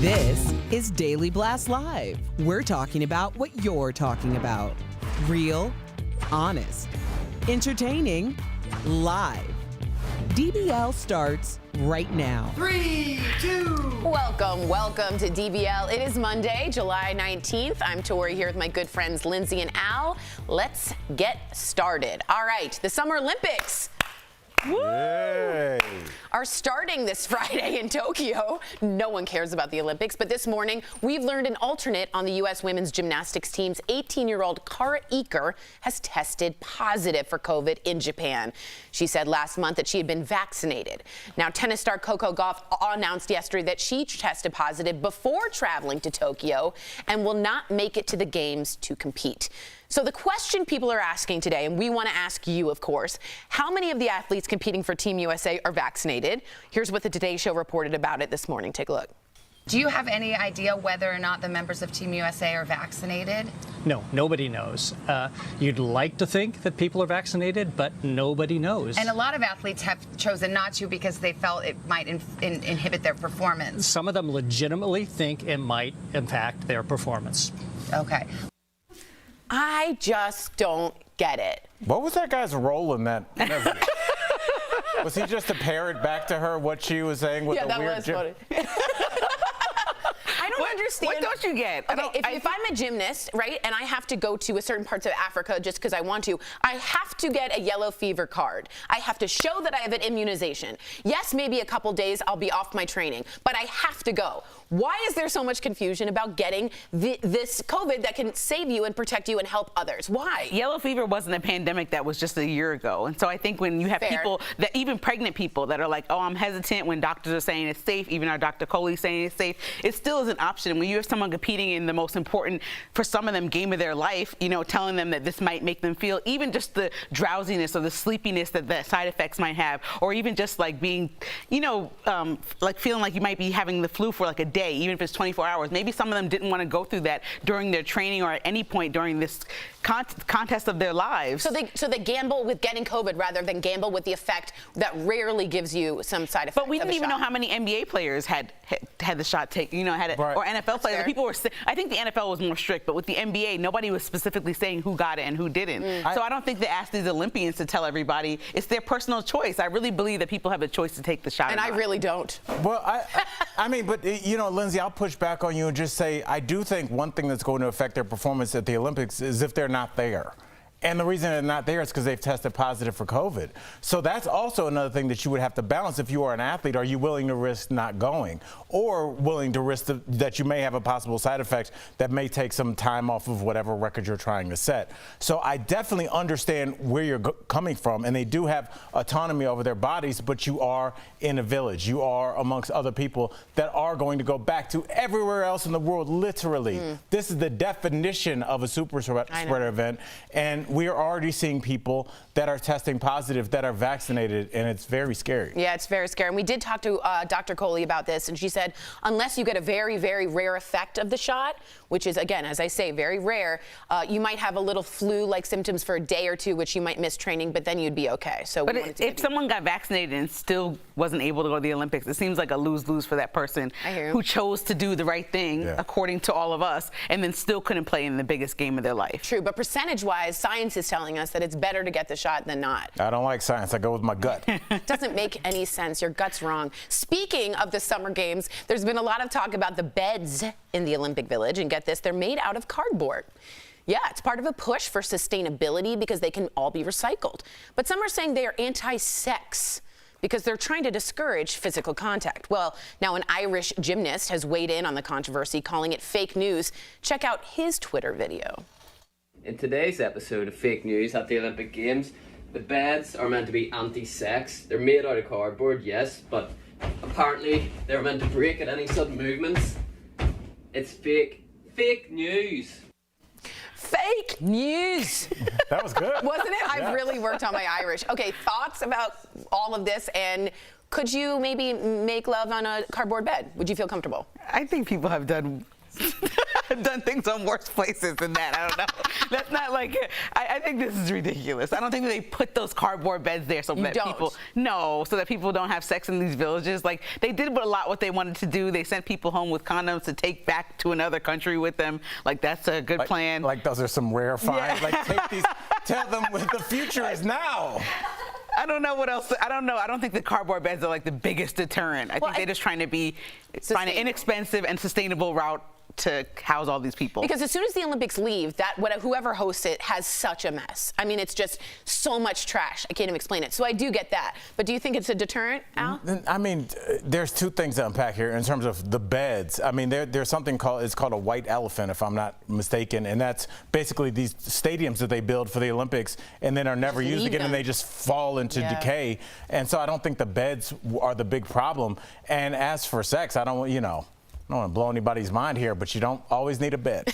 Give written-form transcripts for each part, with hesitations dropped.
This is Daily Blast Live. We're talking about what you're talking about. Real, honest, entertaining, live. DBL starts right now. 3, 2. Welcome to DBL. It is Monday, July 19th. I'm Tori here with my good friends Lindsay and Al. Let's get started. All right, the Summer Olympics. Woo! Yay. Are starting this Friday in Tokyo. No one cares about the Olympics, but this morning we've learned an alternate on the U.S. women's gymnastics team's 18-year-old Kara Eaker has tested positive for COVID in Japan. She said last month that she had been vaccinated. Now, tennis star Coco Gauff announced yesterday that she tested positive before traveling to Tokyo and will not make it to the games to compete. So the question people are asking today, and we want to ask you, of course, how many of the athletes competing for Team USA are vaccinated? Here's what the Today Show reported about it this morning. Take a look. Do you have any idea whether or not the members of Team USA are vaccinated? No, nobody knows. You'd like to think that people are vaccinated, but nobody knows. And a lot of athletes have chosen not to because they felt it might inhibit their performance. Some of them legitimately think it might impact their performance. Okay. I just don't get it. What was that guy's role in that interview? Was he just to parrot back to her what she was saying with Yeah, the that weird was funny. I don't understand. What don't you get? Okay, if I'm a gymnast, right, and I have to go to a certain parts of Africa just because I want to, I have to get a yellow fever card. I have to show that I have an immunization. Yes, maybe a couple days I'll be off my training, but I have to go. Why is there so much confusion about getting this COVID that can save you and protect you and help others? Why? Yellow fever wasn't a pandemic that was just a year ago. And so I think when you have people, that even pregnant people that are like, oh, I'm hesitant when doctors are saying it's safe, even our Dr. Coley's saying it's safe, it still is an option. When you have someone competing in the most important, for some of them, game of their life, you know, telling them that this might make them feel, even just the drowsiness or the sleepiness that the side effects might have, or even just like being, you know, like feeling like you might be having the flu for like a day, even if it's 24 hours. Maybe some of them didn't want to go through that during their training or at any point during this contest of their lives. So they gamble with getting COVID rather than gamble with the effect that rarely gives you some side effects. But we didn't even know how many NBA players had the shot taken, you know, had it, right. Or NFL players. People were, I think the NFL was more strict, but with the NBA, nobody was specifically saying who got it and who didn't. So I don't think they asked these Olympians to tell everybody. It's their personal choice. I really believe that people have a choice to take the shot. And I really don't. Well, I mean, but, you know, Lindsay, I'll push back on you and just say I do think one thing that's going to affect their performance at the Olympics is if they're not there. And the reason they're not there is because they've tested positive for COVID. So that's also another thing that you would have to balance if you are an athlete. Are you willing to risk not going, or willing to risk that you may have a possible side effect that may take some time off of whatever record you're trying to set? So I definitely understand where you're coming from, and they do have autonomy over their bodies, but you are in a village. You are amongst other people that are going to go back to everywhere else in the world, literally. This is the definition of a super spreader event, and we are already seeing people that are testing positive that are vaccinated, and it's very scary. Yeah, it's very scary. And we did talk to Dr. Coley about this, and she said unless you get a very, very rare effect of the shot, which is, again, as I say, very rare, you might have a little flu-like symptoms for a day or two, which you might miss training, but then you'd be okay. So, but if someone got vaccinated and still wasn't able to go to the Olympics, it seems like a lose-lose for that person who chose to do the right thing, according to all of us, and then still couldn't play in the biggest game of their life. True, but percentage-wise, science is telling us that it's better to get the shot than not. I don't like science. I go with my gut. Doesn't make any sense. Your gut's wrong. Speaking of the Summer Games, there's been a lot of talk about the beds in the Olympic Village, and get this, they're made out of cardboard. Yeah, it's part of a push for sustainability because they can all be recycled. But some are saying they are anti-sex because they're trying to discourage physical contact. Well, now an Irish gymnast has weighed in on the controversy, calling it fake news. Check out his Twitter video. In today's episode of Fake News at the Olympic Games, the beds are meant to be anti-sex. They're made out of cardboard, yes, but apparently they're meant to break at any sudden movements. It's fake news. Fake news. That was good. Wasn't it? I've really worked on my Irish. Okay, thoughts about all of this, and could you maybe make love on a cardboard bed? Would you feel comfortable? I think people have done things on worse places than that. I don't know. That's not like, I think this is ridiculous. I don't think that they put those cardboard beds there so that people don't have sex in these villages. Like, they did a lot what they wanted to do. They sent people home with condoms to take back to another country with them. Like, that's a good plan. Like, those are some rare finds. Yeah. Like, take these, tell them what the future is now. I don't know what else. I don't know. I don't think the cardboard beds are like the biggest deterrent. I think they're just trying to find an inexpensive and sustainable route to house all these people. Because as soon as the Olympics leave, whoever hosts it has such a mess. I mean, it's just so much trash. I can't even explain it. So I do get that. But do you think it's a deterrent, Al? I mean, there's two things to unpack here in terms of the beds. I mean, there's something called a white elephant, if I'm not mistaken, and that's basically these stadiums that they build for the Olympics and then are never used again, and they just fall into decay. And so I don't think the beds are the big problem. And as for sex, I don't want to blow anybody's mind here, but you don't always need a bed.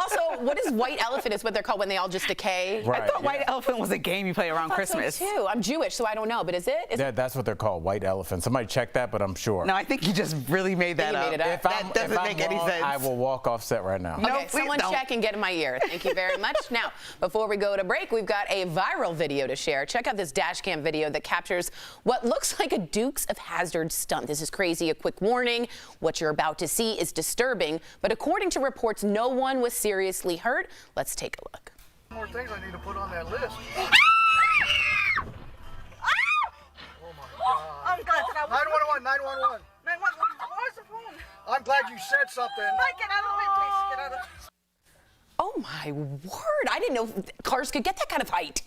Also, what is white elephant is what they're called when they all just decay? Right, I thought white elephant was a game you play around Christmas. So too. I'm Jewish, so I don't know, but is it? That's what they're called, white elephant. Somebody check that, but I'm sure. No, I think you just really made that up. That doesn't make any sense. I will walk off set right now. Okay, someone check and get in my ear. Thank you very much. Now, before we go to break, we've got a viral video to share. Check out this dash cam video that captures what looks like a Dukes of Hazzard stunt. This is crazy. A quick warning. What you're about to see is disturbing, but according to reports, no one was seriously hurt. Let's take a look. More things I need to put on that list. 911, 911. 911. Where's the phone? I'm glad you said something. Mike, get out of the way, please. Get out of the... Oh my word! I didn't know cars could get that kind of height.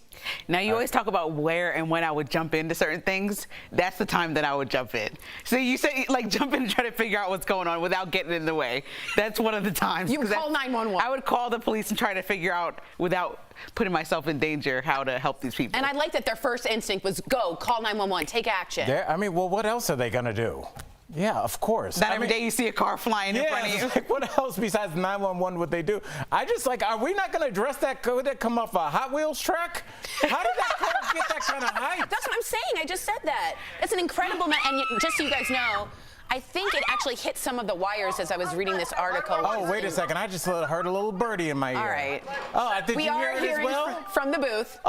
Now, you always talk about where and when I would jump into certain things. That's the time that I would jump in. So you say, like, jump in and try to figure out what's going on without getting in the way. That's one of the times. You call 911. I would call the police and try to figure out, without putting myself in danger, how to help these people. And I like that their first instinct was go, call 911, take action. I mean, well, what else are they going to do? Yeah, of course. That every day you see a car flying in front of you. Like, what else besides 911 would they do? I just like, are we not going to address that? Could that come off a Hot Wheels track? How did that car get that kind of height? That's what I'm saying. I just said that. It's an incredible, and just so you guys know, I think it actually hit some of the wires as I was reading this article. Oh, wait a second. I just heard a little birdie in my ear. All right. Oh, did we you hear are it as hearing well? from the booth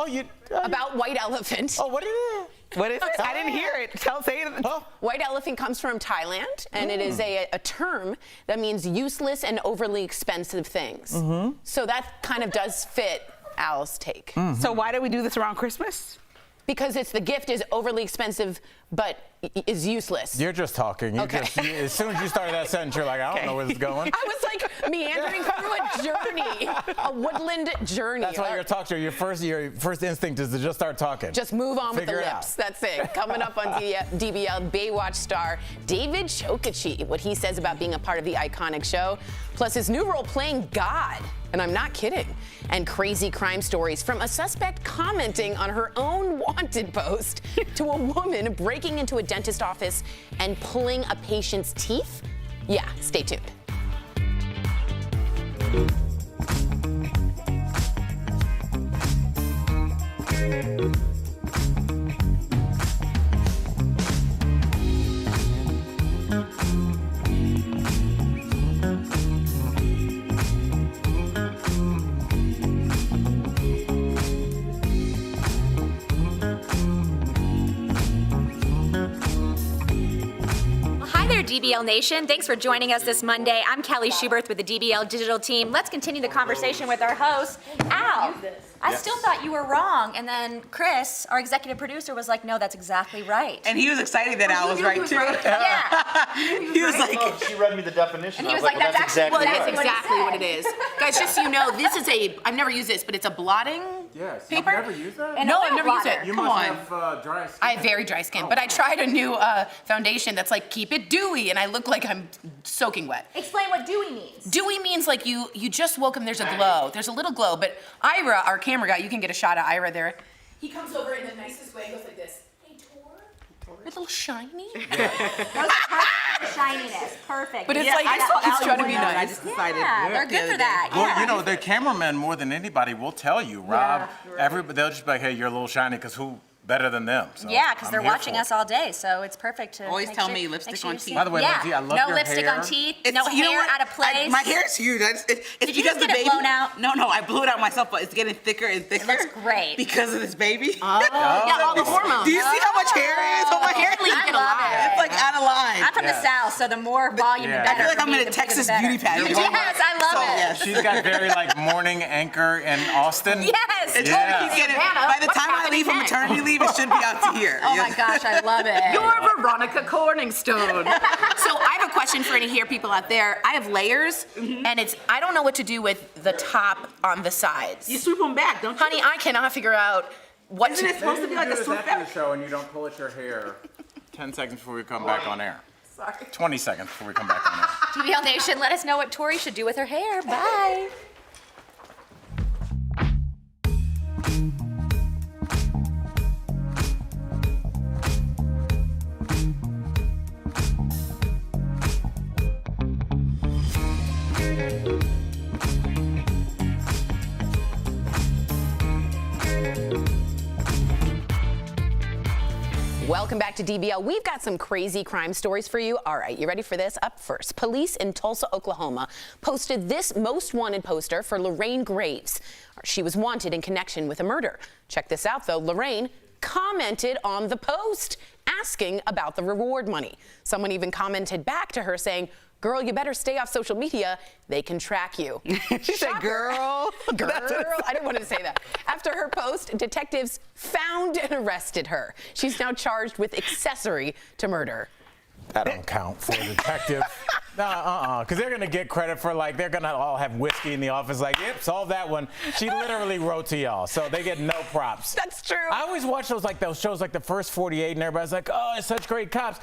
about white elephant. Oh, what is it? What is it? I didn't hear it. Say it. Oh. White elephant comes from Thailand, and it is a term that means useless and overly expensive things. Mm-hmm. So that kind of does fit Al's take. Mm-hmm. So why do we do this around Christmas? Because the gift is overly expensive, but is useless. You're just talking. As soon as you started that sentence, you're like, I don't know where this is going. I was like meandering through a journey, a woodland journey. That's why you're a talk show. Your first instinct is to just start talking. Just move on with the lips. Out. That's it. Coming up on DBL, Baywatch star David Chokachi, what he says about being a part of the iconic show, plus his new role playing God. And I'm not kidding. And crazy crime stories from a suspect commenting on her own wanted post to a woman breaking into a dentist office and pulling a patient's teeth. Yeah, stay tuned. DBL Nation, thanks for joining us this Monday. I'm Kelly Schuberth with the DBL Digital Team. Let's continue the conversation with our host, Al. I still thought you were wrong, and then Chris, our executive producer, was like, no, that's exactly right. And he was excited that Al was right, too. Yeah. He was like, oh, she read me the definition. And he was like, that's exactly what it is. Guys, just so you know, this is I've never used this, but it's a blotting paper. You've never used that? No, I've never used it. You Come must on. have dry skin. I have very dry skin, but I tried a new foundation that's like, keep it dewy, and I look like I'm soaking wet. Explain what dewy means. Dewy means like you just woke up and there's a glow. There's a little glow, but Ira, our camera guy, you can get a shot of Ira there. He comes over in the nicest way, goes like this. Hey, Tor. You're a little shiny. Shininess, perfect. But it's like, he's trying to be nice. I just decided. Yeah, they're good for that. Well, Yeah. you know, the cameramen more than anybody will tell you, Rob. Everybody, they'll just be like, hey, you're a little shiny, because who better than them? So Yeah, because they're I'm here watching for it. us all day, so it's perfect to Always make tell sure- me make lipstick sure on you see teeth. By the way, yeah. Lindsay, I love no your lipstick hair. on teeth, It's, no you know hair what? out of place. My hair is huge. It's Did you because just the get it baby. blown out? No, I blew it out myself, but it's getting thicker and thicker. It looks great. Because of this baby. Yeah, all the hormones. Do you see how much hair is on my hair? I love it. It's like out of line. I'm from the South, so the more volume, the Yeah. better. I feel like for I'm me, in a the bigger, Texas the better. beauty pageant. Yes, I love it. Yes. She's got very like morning anchor in Austin. Yes. It's Yeah. only keeps getting, by the time I leave for maternity leave, it should be out to here. Oh my gosh, I love it. You're Veronica Corningstone. So I have a question for any hair people out there. I have layers, and I don't know what to do with the top on the sides. You sweep them back, don't you? Honey, I cannot figure out what Isn't it supposed to be like a swoop after back? the show and you don't pull at your hair 10 seconds before we come back on air. Sorry. 20 seconds before we come back on air. DBL Nation, let us know what Tori should do with her hair. Bye. Welcome back to DBL. We've got some crazy crime stories for you. All right, you ready for this? Up first, police in Tulsa, Oklahoma posted this most wanted poster for Lorraine Graves. She was wanted in connection with a murder. Check this out, though. Lorraine commented on the post asking about the reward money. Someone even commented back to her saying, "Girl, you better stay off social media. They can track you." She said, "Girl." Girl. I didn't want to say that. After her post, detectives found and arrested her. She's now charged with accessory to murder. That don't count for a detective. Because they're going to get credit for, like, they're going to all have whiskey in the office, like, yep, solve that one. She literally wrote to y'all, so they get no props. That's true. I always watch those shows like The First 48, and everybody's like, oh, it's such great cops.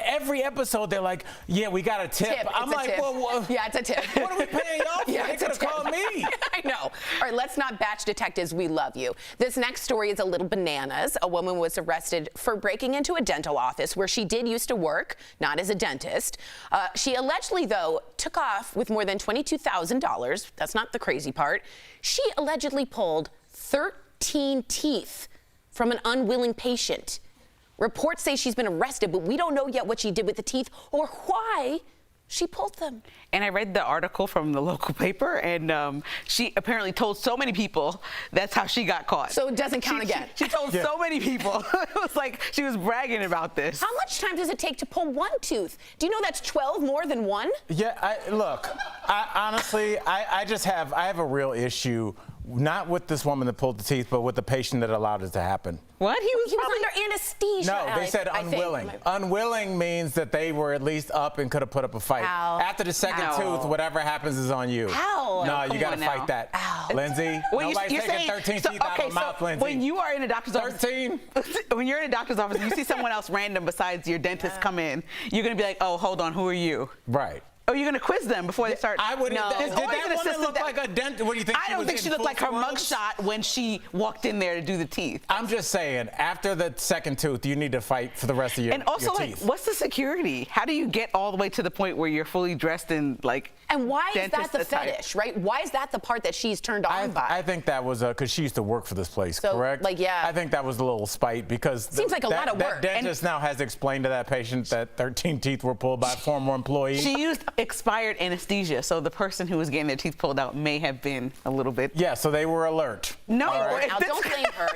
Every episode, they're like, yeah, we got a tip. I'm like, tip. well, yeah, it's a tip. What are we paying y'all for? Yeah, they could have called me. I know. All right, let's not batch detectives. We love you. This next story is a little bananas. A woman was arrested for breaking into a dental office where she did used to work, not as a dentist. She allegedly, though, took off with more than $22,000. That's not the crazy part. She allegedly pulled 13 teeth from an unwilling patient. Reports say she's been arrested, but we don't know yet what she did with the teeth or why she pulled them. And I read the article from the local paper, and she apparently told so many people that's how she got caught. So it doesn't count again. She told so many people. It was like she was bragging about this. How much time does it take to pull one tooth? Do you know that's 12 more than one? Yeah, honestly, I have a real issue, not with this woman that pulled the teeth, but with the patient that allowed it to happen. What? He was under anesthesia. No, they said unwilling. Unwilling means that they were at least up and could have put up a fight. Ow. After the second tooth, whatever happens is on you. Ow. No, you got to fight that. Ow. Lindsay, nobody's taking 13 teeth out of her mouth, Lindsay. When you are in a doctor's office, 13? When you're in a doctor's office and you see someone else random besides your dentist come in, you're going to be like, oh, hold on, who are you? Right. Oh, you're going to quiz them before they start? I wouldn't. No. Did that woman look like a dentist? What do you think? I don't think she looked like her mugshot when she walked in there to do the teeth. I'm just saying, after the second tooth, you need to fight for the rest of your teeth. And also, like, what's the security? How do you get all the way to the point where you're fully dressed in, like, and why is that the attire? fetish, right? Why is that the part that she's turned on by? I think that was because she used to work for this place, so, correct? Like, yeah. I think that was a little spite because seems like a lot of work. That dentist now has explained to that patient that 13 teeth were pulled by a former employee. She used expired anesthesia, so the person who was getting their teeth pulled out may have been a little bit. Yeah, so they were alert. No, right. Now, don't blame her.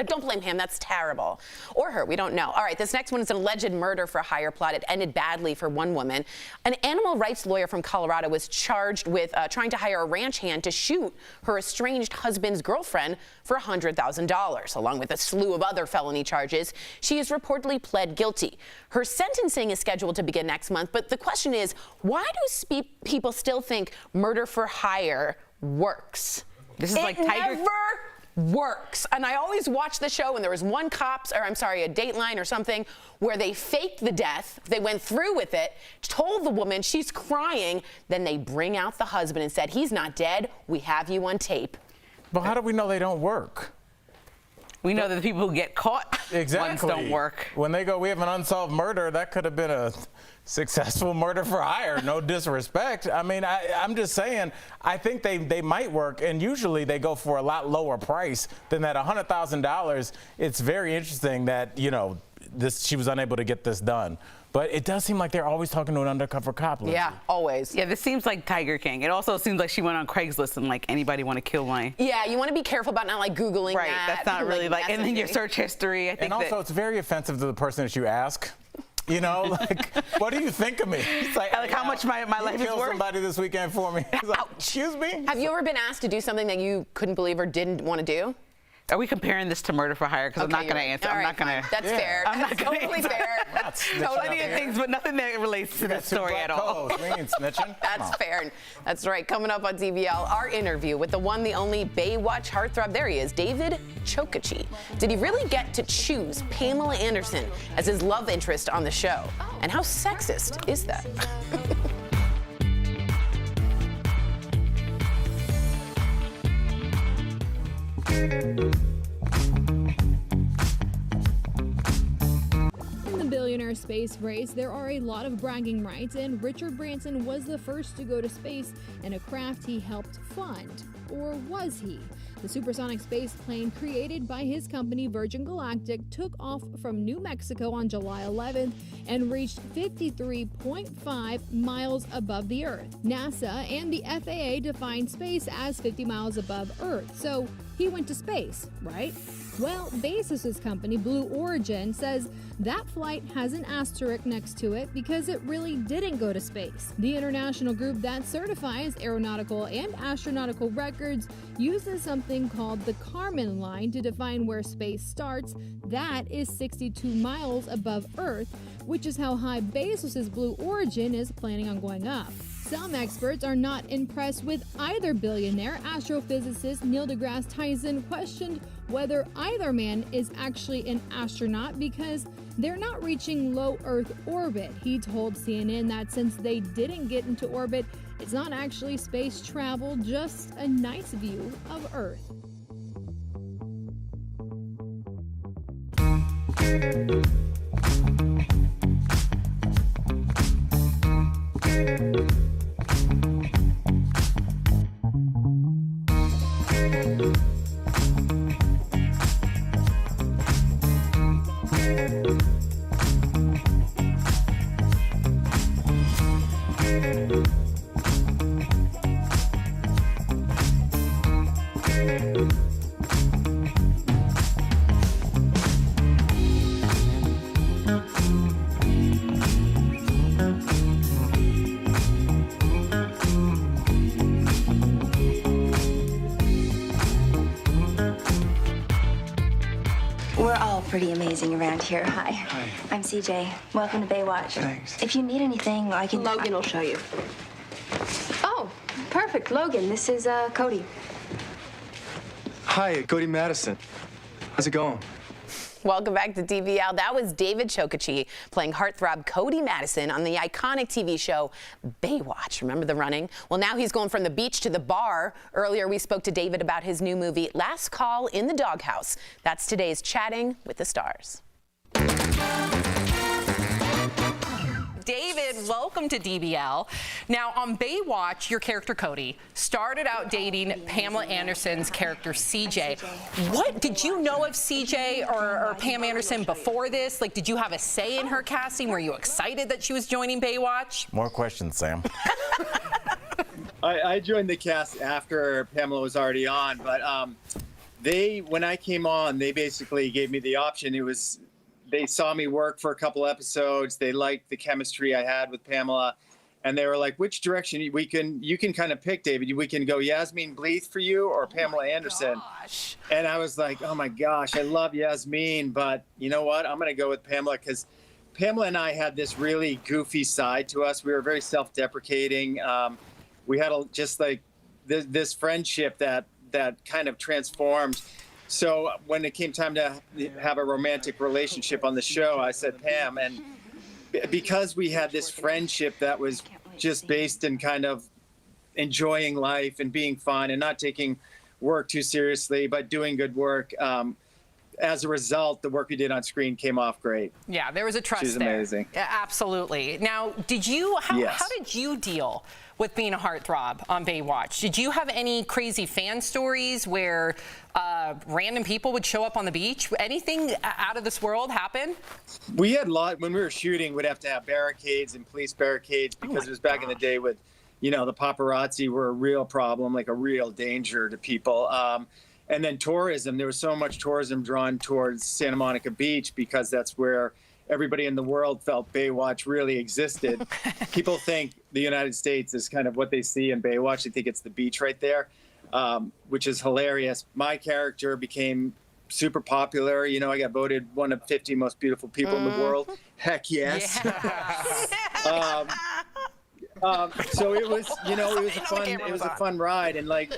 Don't blame him. That's terrible. Or her. We don't know. All right, this next one is an alleged murder for hire plot. It ended badly for one woman. An animal rights lawyer from Colorado was charged with trying to hire a ranch hand to shoot her estranged husband's girlfriend for $100,000, along with a slew of other felony charges. She has reportedly pled guilty. Her sentencing is scheduled to begin next month, but the question is, why do people still think murder for hire works? This is like Tiger. Never works. And I always watch the show and there was one a Dateline or something where they faked the death. They went through with it, told the woman she's crying. Then they bring out the husband and said, he's not dead. We have you on tape. But how do we know they don't work? We know that the people who get caught ones don't work. When they go, we have an unsolved murder, that could have been a successful murder for hire. No disrespect. I mean, I'm just saying, I think they might work, and usually they go for a lot lower price than that $100,000. It's very interesting that, you know, she was unable to get this done. But it does seem like they're always talking to an undercover cop. Lindsay. Yeah, always. Yeah, this seems like Tiger King. It also seems like she went on Craigslist and like, anybody want to kill my... Yeah, you want to be careful about not like Googling right, that. That's not really like, and then your search history. I think and also, it's very offensive to the person that you ask. You know, like, what do you think of me? It's like how much my life is worth? Kill somebody this weekend for me. It's like, excuse me? Have you ever been asked to do something that you couldn't believe or didn't want to do? Are we comparing this to murder for hire? Because I'm not going to answer. I'm not going to. That's fair. I'm not going to totally fair. Plenty of things, but nothing that relates to that story at all. We ain't snitching. That's fair. That's right. Coming up on DBL, our interview with the one, the only Baywatch heartthrob. There he is, David Chokachi. Did he really get to choose Pamela Anderson as his love interest on the show? And how sexist is that? In the billionaire space race, there are a lot of bragging rights, and Richard Branson was the first to go to space in a craft he helped fund. Or was he? The supersonic space plane created by his company Virgin Galactic took off from New Mexico on July 11th and reached 53.5 miles above the Earth. NASA and the FAA define space as 50 miles above Earth, so he went to space, right? Well, Bezos' company, Blue Origin, says that flight has an asterisk next to it because it really didn't go to space. The international group that certifies aeronautical and astronautical records uses something called the Kármán line to define where space starts. That is 62 miles above Earth, which is how high Bezos' Blue Origin is planning on going up. Some experts are not impressed with either billionaire. Astrophysicist Neil deGrasse Tyson questioned whether either man is actually an astronaut because they're not reaching low Earth orbit. He told CNN that since they didn't get into orbit, it's not actually space travel, just a nice view of Earth. We're all pretty amazing around here. Hi. Hi. I'm CJ. Welcome to Baywatch. Thanks. If you need anything, I can... Logan will show you. Oh, perfect. Logan, this is Cody. Hi, Cody Madison. How's it going? Welcome back to DBL. That was David Chokachi playing heartthrob Cody Madison on the iconic TV show Baywatch. Remember the running? Well, now he's going from the beach to the bar. Earlier, we spoke to David about his new movie, Last Call in the Doghouse. That's today's Chatting with the Stars. David, welcome to DBL. Now, on Baywatch, your character Cody started out dating Pamela Anderson's character CJ. What did you know of CJ or Pam Anderson before this? Like, did you have a say in her casting? Were you excited that she was joining Baywatch? More questions, Sam. I joined the cast after Pamela was already on, but when I came on, they basically gave me the option. They saw me work for a couple episodes. They liked the chemistry I had with Pamela, and they were like, "Which direction you can kind of pick, David? We can go Yasmine Bleeth for you or Pamela Anderson." Gosh. And I was like, "Oh my gosh, I love Yasmine, but you know what? I'm going to go with Pamela because Pamela and I had this really goofy side to us. We were very self-deprecating. We had just like this friendship that kind of transformed." So when it came time to have a romantic relationship on the show, I said, Pam, and because we had this friendship that was just based in kind of enjoying life and being fun and not taking work too seriously, but doing good work, as a result, the work we did on screen came off great. Yeah, there was a trust She's there. amazing. Yeah, absolutely. Now, how did you deal with being a heartthrob on Baywatch? Did you have any crazy fan stories where random people would show up on the beach? Anything out of this world happen? We had when we were shooting, we'd have to have barricades and police barricades because it was back in the day with, the paparazzi were a real problem, like a real danger to people. And then tourism, there was so much tourism drawn towards Santa Monica Beach because that's where everybody in the world felt Baywatch really existed. People think the United States is kind of what they see in Baywatch. They think it's the beach right there, which is hilarious. My character became super popular. I got voted one of 50 most beautiful people in the world. Heck yes. Yeah. So it was, it was a fun ride. And like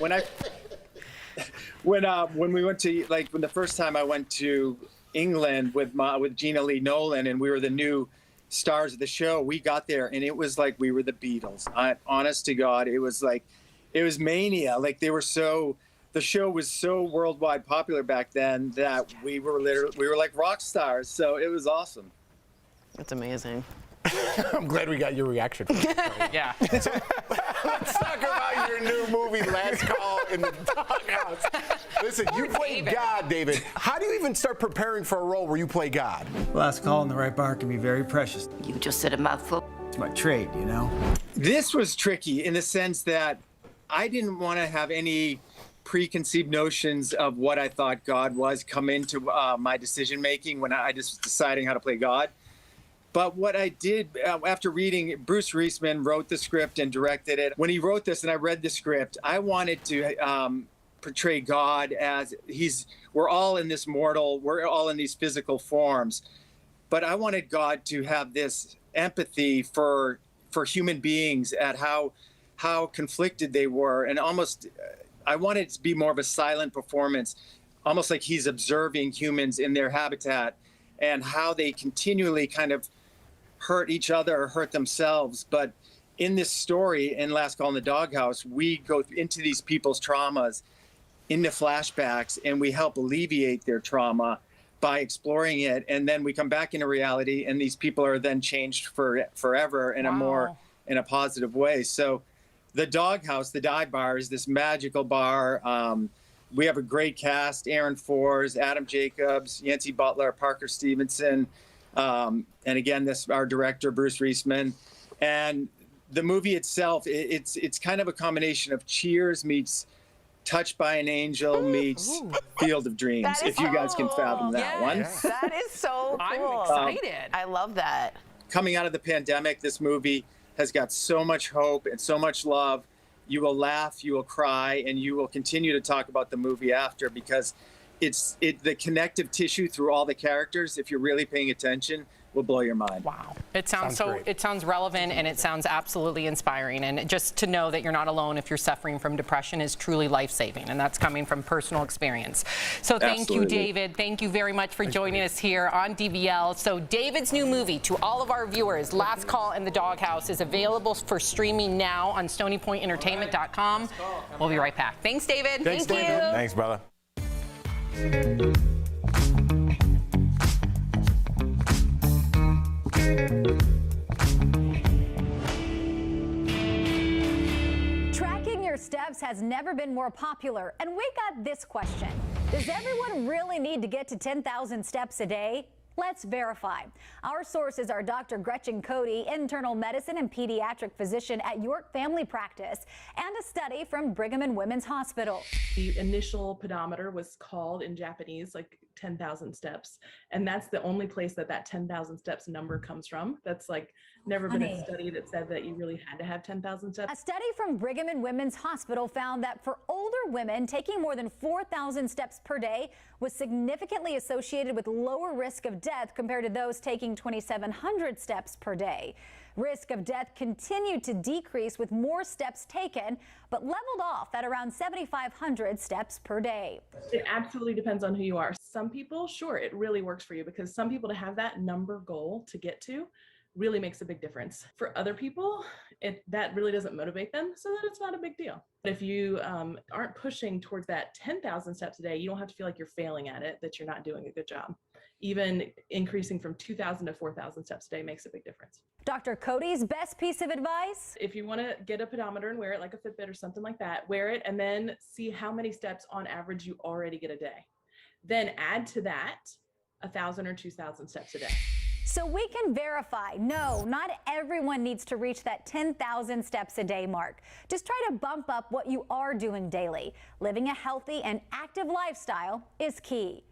when we went to when the first time I went to England with Gina Lee Nolan and we were the new stars of the show, we got there and it was like we were the Beatles. Honest to God, it was mania. Like the show was so worldwide popular back then that we were like rock stars. So it was awesome. That's amazing. I'm glad we got your reaction. Yeah. Let's talk about your new movie, Last Call in the Doghouse. Listen, you played God, David. How do you even start preparing for a role where you play God? Last call in the right bar can be very precious. You just said a mouthful. It's my trade, you know? This was tricky in the sense that I didn't want to have any preconceived notions of what I thought God was come into my decision making when I just was deciding how to play God. But what I did after reading, Bruce Reisman wrote the script and directed it. When he wrote this and I read the script, I wanted to portray God as we're all in this mortal, we're all in these physical forms. But I wanted God to have this empathy for human beings at how conflicted they were, and almost I wanted it to be more of a silent performance, almost like he's observing humans in their habitat and how they continually kind of hurt each other or hurt themselves. But in this story, in Last Call in the Doghouse, we go into these people's traumas, into flashbacks, and we help alleviate their trauma by exploring it. And then we come back into reality, and these people are then changed forever in in a positive way. So the Doghouse, the dive bar, is this magical bar. We have a great cast: Aaron Foers, Adam Jacobs, Yancey Butler, Parker Stevenson, and again, our director, Bruce Reisman. And the movie itself, it's kind of a combination of Cheers meets Touched by an Angel meets Field of Dreams, if you guys can fathom that one. That is so cool. I'm excited. I love that. Coming out of the pandemic, this movie has got so much hope and so much love. You will laugh, you will cry, and you will continue to talk about the movie after, because the connective tissue through all the characters, if you're really paying attention, will blow your mind. Wow. It sounds relevant, and it sounds absolutely inspiring. And just to know that you're not alone if you're suffering from depression is truly life-saving, and that's coming from personal experience. So thank you, David. Thank you very much for joining us here on DBL. So David's new movie, to all of our viewers, Last Call in the Doghouse, is available for streaming now on StonyPointEntertainment.com. We'll be right back. Thanks, David. Thanks, Thank David. you. Thanks, brother. Tracking your steps has never been more popular, and we got this question. Does everyone really need to get to 10,000 steps a day? Let's verify. Our sources are Dr. Gretchen Cody, internal medicine and pediatric physician at York Family Practice, and a study from Brigham and Women's Hospital. The initial pedometer was called in Japanese like 10,000 steps, and that's the only place that 10,000 steps number comes from. That's like never been a study that said that you really had to have 10,000 steps. A study from Brigham and Women's Hospital found that for older women, taking more than 4,000 steps per day was significantly associated with lower risk of death compared to those taking 2,700 steps per day. Risk of death continued to decrease with more steps taken, but leveled off at around 7,500 steps per day. It absolutely depends on who you are. Some people, sure, it really works for you, because some people, to have that number goal to get to really makes a big difference. For other people, that really doesn't motivate them, so that it's not a big deal. But if you aren't pushing towards that 10,000 steps a day, you don't have to feel like you're failing at it, that you're not doing a good job. Even increasing from 2,000 to 4,000 steps a day makes a big difference. Dr. Cody's best piece of advice? If you want to get a pedometer and wear it like a Fitbit or something like that, wear it and then see how many steps on average you already get a day. Then add to that 1,000 or 2,000 steps a day. So we can verify, no, not everyone needs to reach that 10,000 steps a day mark. Just try to bump up what you are doing daily. Living a healthy and active lifestyle is key.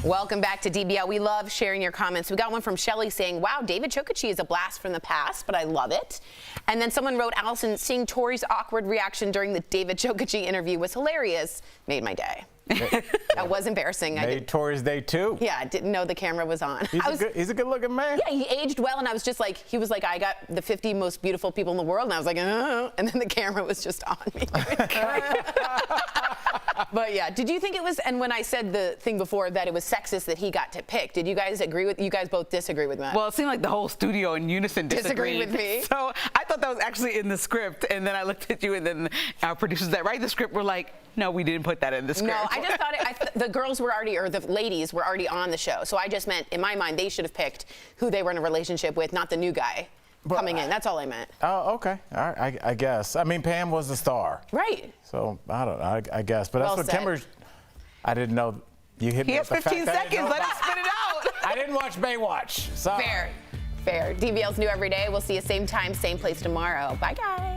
Welcome back to DBL. We love sharing your comments. We got one from Shelly saying, wow, David Chokachi is a blast from the past, but I love it. And then someone wrote, Allison, seeing Tori's awkward reaction during the David Chokachi interview was hilarious. Made my day. That was embarrassing. Made Tori's day too. Yeah, I didn't know the camera was on. He's a good-looking man. Yeah, he aged well, and I was just like, he was like, I got the 50 most beautiful people in the world, and I was like, and then the camera was just on me. But yeah, did you think it was, and when I said the thing before that it was sexist that he got to pick, did you guys agree with, you guys both disagree with that? Well, it seemed like the whole studio in unison disagreed with me. So I thought that was actually in the script, and then I looked at you, and then our producers that write the script were like, no, we didn't put that in the script. No, I just thought the girls were already, or the ladies were already on the show. So I just meant, in my mind, they should have picked who they were in a relationship with, not the new guy coming in. That's all I meant. Oh, okay. All right, I guess. I mean, Pam was the star. Right. So, I don't know, I guess. But Well that's what said. Kimber, I didn't know. You hit me He with has the fact 15 that I didn't seconds. know Let about us spit it out. I didn't watch Baywatch. Sorry. Fair. DBL's new every day. We'll see you same time, same place tomorrow. Bye, guys.